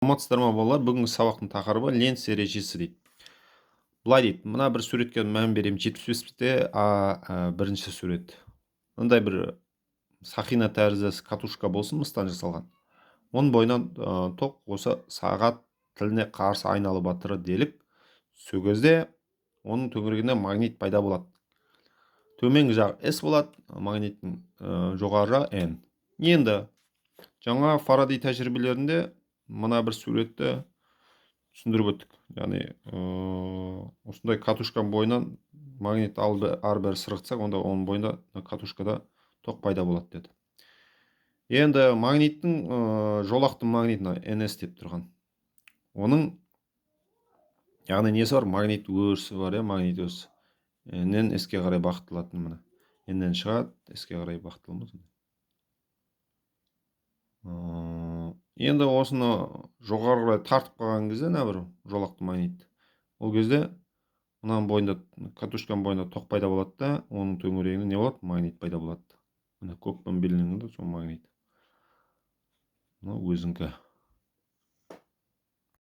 Саламатсыздар ма балалар? Бүгінгі сабақтың тақырыбы ленц ережесі дейді. Былай дейді, мына бір суретке мән беремін. 75-те бірінші сурет. Мындай бір сақина тәрізді катушка болсын, мыстан жасалған. Оның бойынан тоқ осы сағат тіліне қарсы айналып жатыры делік. Сол кезде оның төңірегінде магнит пайда болады. Төменгі жағы S болады, магниттің жоғары жағы N. Енді жаңа Фарадей тәжірибелерінде мына бір суретті түсіндіріп өттік. Яғни осындай катушканың бойынан магнит ары-бері сырғытсақ, онда оның бойында катушкада тоқ пайда болады деді. Енді магниттің жолақтың магнитіне NS деп тұрған. Оның яғни несі бар? Магнит өрісі бар, магнит өрісі. N-нен S-ке қарай бағытталатын міне. N-нен шығады, S-ке қарай бағытталмыз. Енді осыны жоғары қарай тартып қалған кезде, бір жолақты магнит. Ол кезде мынаның бойында, катушканың бойында тоқ пайда болады да, оның төңірегінде не болады? Магнит пайда болады. Міне көкпен белгіленген сол магнит. Мына өзіңкі.